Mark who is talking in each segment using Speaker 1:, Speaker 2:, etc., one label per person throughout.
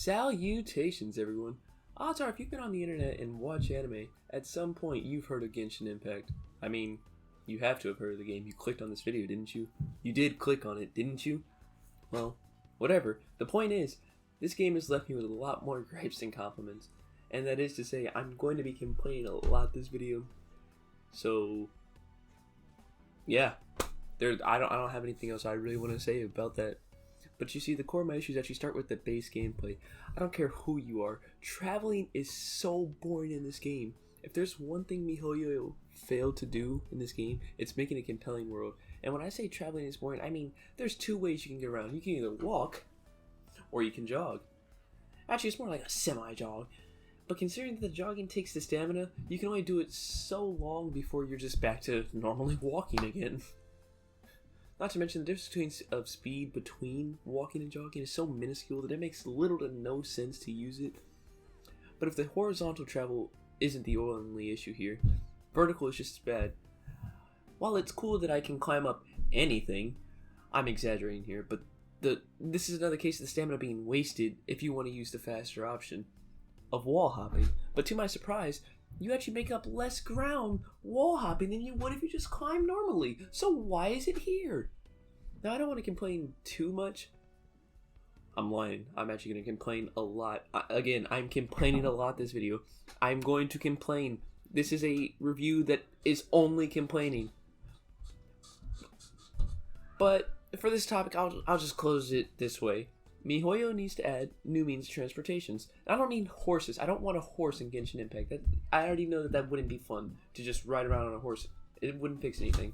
Speaker 1: Salutations, everyone. Odds are, if you've been on the internet and watch anime, at some point you've heard of Genshin Impact. I mean, you have to have heard of the game. You clicked on this video, didn't you? You did click on it, didn't you? Well, whatever. The point is, this game has left me with a lot more gripes than compliments. And that is to say, I'm going to be complaining a lot this video. So, yeah. I don't have anything else I really want to say about that. But you see, the core of my issues actually start with the base gameplay. I don't care who you are. Traveling is so boring in this game. If there's one thing miHoYo failed to do in this game, it's making a compelling world. And when I say traveling is boring, I mean there's two ways you can get around. You can either walk, or you can jog. Actually, it's more like a semi-jog. But considering that the jogging takes the stamina, you can only do it so long before you're just back to normally walking again. Not to mention the difference of speed between walking and jogging is so minuscule that it makes little to no sense to use it. But if the horizontal travel isn't the only issue here, vertical is just as bad. While it's cool that I can climb up anything, I'm exaggerating here, but this is another case of the stamina being wasted if you want to use the faster option of wall hopping. But to my surprise, you actually make up less ground wall hopping than you would if you just climb normally. So why is it here? Now, I don't want to complain too much. I'm lying. I'm actually going to complain a lot. Again, I'm complaining a lot this video. I'm going to complain. This is a review that is only complaining. But for this topic, I'll just close it this way. miHoYo needs to add new means of transportations. I don't mean horses. I don't want a horse in Genshin Impact. I already know that wouldn't be fun to just ride around on a horse. It wouldn't fix anything.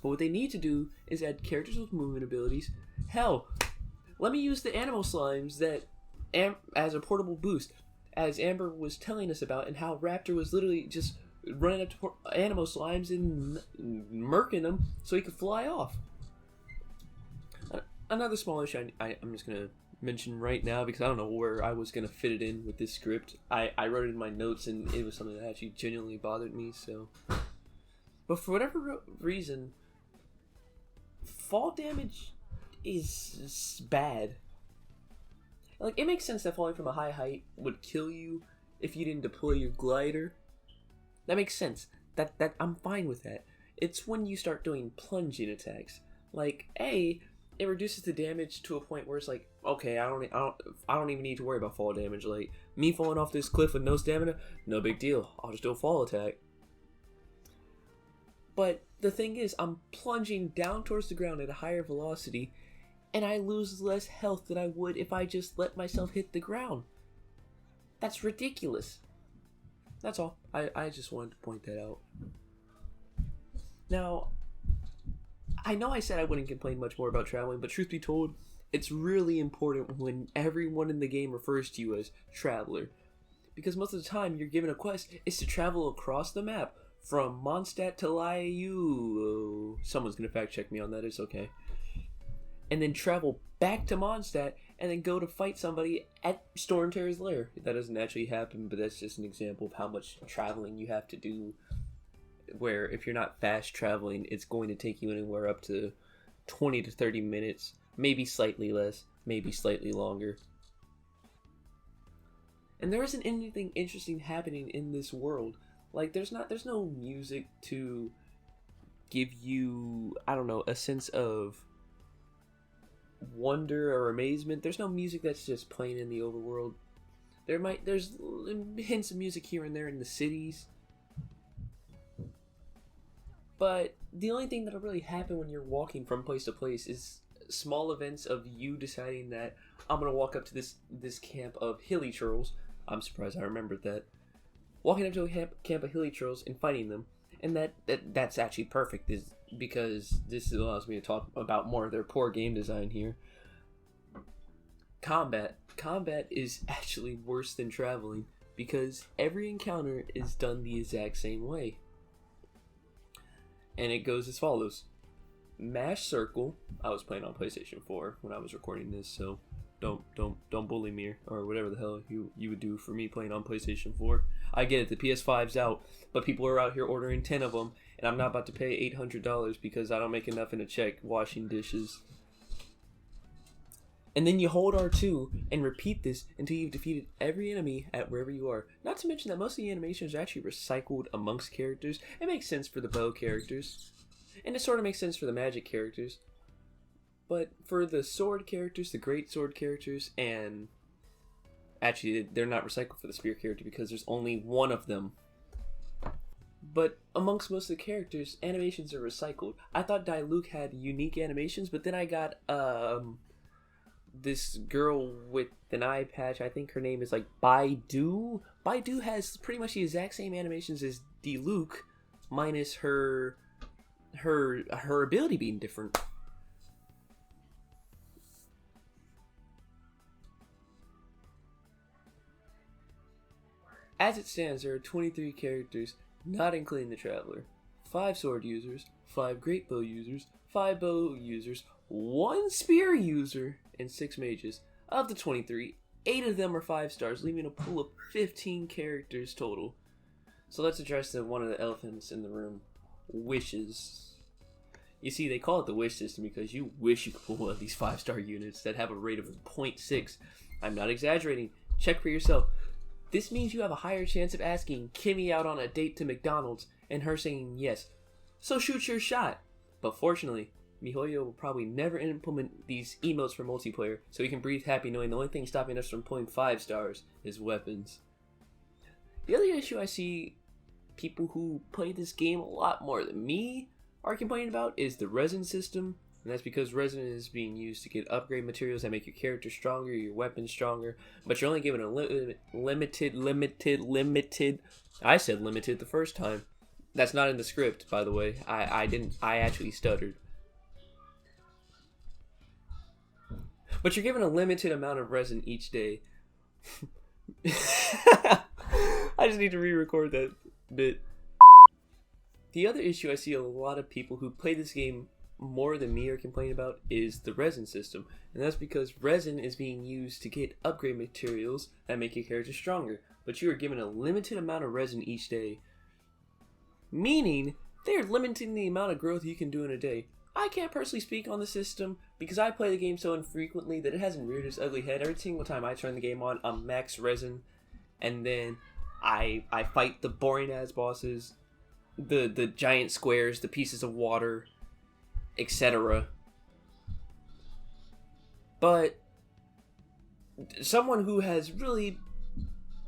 Speaker 1: But what they need to do is add characters with movement abilities. Hell, let me use the animal slimes that as a portable boost, as Amber was telling us about, and how Raptor was literally just running up to animal slimes and murking them so he could fly off. Another small issue I'm just going to mention right now, because I don't know where I was going to fit it in with this script. I wrote it in my notes, and it was something that actually genuinely bothered me, so... But for whatever reason, fall damage is bad. Like, it makes sense that falling from a high height would kill you if you didn't deploy your glider. That makes sense. That I'm fine with that. It's when you start doing plunging attacks. Like, it reduces the damage to a point where it's like, okay, I don't even need to worry about fall damage. Like, me falling off this cliff with no stamina, no big deal. I'll just do a fall attack. But the thing is, I'm plunging down towards the ground at a higher velocity, and I lose less health than I would if I just let myself hit the ground. That's ridiculous. That's all. I just wanted to point that out. Now, I know I said I wouldn't complain much more about traveling, but truth be told, it's really important when everyone in the game refers to you as Traveler. Because most of the time, you're given a quest is to travel across the map from Mondstadt to Liyue. Someone's going to fact check me on that, it's okay. And then travel back to Mondstadt, and then go to fight somebody at Stormterror's lair. That doesn't actually happen, but that's just an example of how much traveling you have to do. Where if you're not fast traveling, it's going to take you anywhere up to 20 to 30 minutes, maybe slightly less, maybe slightly longer. And there isn't anything interesting happening in this world. Like, there's no music to give you, I don't know, a sense of wonder or amazement. There's no music that's just playing in the overworld. There's hints of music here and there in the cities. But the only thing that'll really happen when you're walking from place to place is small events of you deciding that I'm going to walk up to this camp of hilly churls. I'm surprised I remembered that. Walking up to a camp of hilly churls and fighting them. And that's actually perfect, because this allows me to talk about more of their poor game design here. Combat is actually worse than traveling, because every encounter is done the exact same way. And it goes as follows. Mash circle. I was playing on PlayStation 4 when I was recording this, so don't bully me or whatever the hell you would do for me playing on PlayStation 4. I get it, the PS5's out, but people are out here ordering 10 of them, and I'm not about to pay $800 because I don't make enough in a check washing dishes. And then you hold R2 and repeat this until you've defeated every enemy at wherever you are. Not to mention that most of the animations are actually recycled amongst characters. It makes sense for the bow characters. And it sort of makes sense for the magic characters. But for the sword characters, the great sword characters, and actually they're not recycled for the spear character because there's only one of them. But amongst most of the characters, animations are recycled. I thought Diluc had unique animations, but then I got this girl with an eye patch. I think her name is like Baidu. Baidu has pretty much the exact same animations as Diluc, minus her ability being different. As it stands, there are 23 characters, not including the Traveler, 5 sword users, 5 great bow users, 5 bow users, 1 spear user, and 6 mages. Of the 23, 8 of them are 5 stars, leaving a pool of 15 characters total. So let's address one of the elephants in the room, wishes. You see, they call it the wish system because you wish you could pull one of these 5-star units that have a rate of 0.6. I'm not exaggerating. Check for yourself. This means you have a higher chance of asking Kimmy out on a date to McDonald's and her saying yes. So shoot your shot. But fortunately, MiHoYo will probably never implement these emotes for multiplayer, so we can breathe happy knowing the only thing stopping us from pulling 5 stars is weapons. The other issue I see people who play this game a lot more than me are complaining about is the resin system. And that's because resin is being used to get upgrade materials that make your character stronger, your weapons stronger, but you're only given a limited. I said limited the first time. That's not in the script, by the way. I actually stuttered. But you're given a limited amount of resin each day. I just need to re-record that bit. The other issue I see a lot of people who play this game more than me are complaining about is the resin system, and that's because resin is being used to get upgrade materials that make your character stronger, but you are given a limited amount of resin each day, meaning they're limiting the amount of growth you can do in a day. I can't personally speak on the system because I play the game so infrequently that it hasn't reared its ugly head. Every single time I turn the game on, I'm max resin, and then I fight the boring ass bosses, the giant squares, the pieces of water, etc. But someone who has really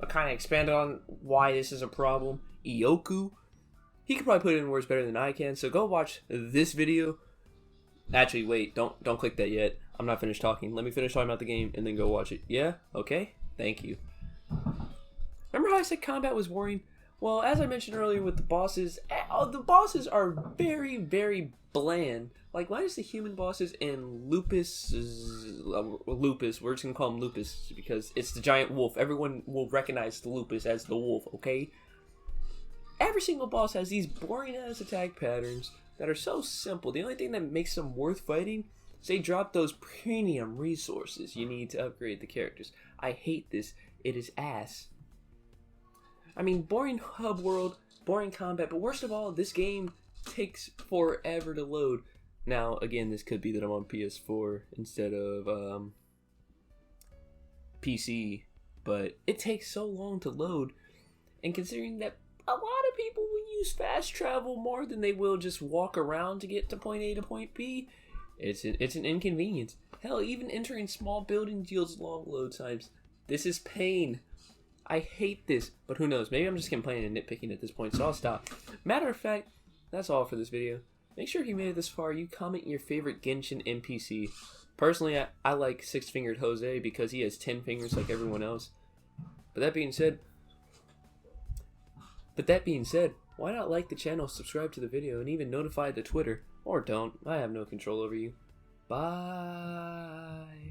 Speaker 1: kind of expanded on why this is a problem, Ioku, he could probably put it in words better than I can, so go watch this video. Actually, wait, don't click that yet. I'm not finished talking. Let me finish talking about the game and then go watch it. Yeah? Okay? Thank you. Remember how I said combat was boring? Well, as I mentioned earlier with the bosses are very, very bland. Like, minus the human bosses and Lupus, we're just gonna call him Lupus because it's the giant wolf. Everyone will recognize the Lupus as the wolf, okay? Every single boss has these boring ass attack patterns that are so simple. The only thing that makes them worth fighting is they drop those premium resources you need to upgrade the characters. I hate this. It is ass. I mean, boring hub world, boring combat, but worst of all, this game takes forever to load. Now, again, this could be that I'm on PS4 instead of PC, but it takes so long to load, and considering that a lot of people will use fast travel more than they will just walk around to get to point A to point B, it's an inconvenience. Hell, even entering small buildings yields long load times. This is pain. I hate this, but who knows? Maybe I'm just complaining and nitpicking at this point, so I'll stop. Matter of fact, that's all for this video. Make sure if you made it this far, you comment your favorite Genshin NPC. Personally, I like Six-Fingered Jose because he has 10 fingers like everyone else. But that being said, why not like the channel, subscribe to the video, and even notify the Twitter? Or don't. I have no control over you. Bye.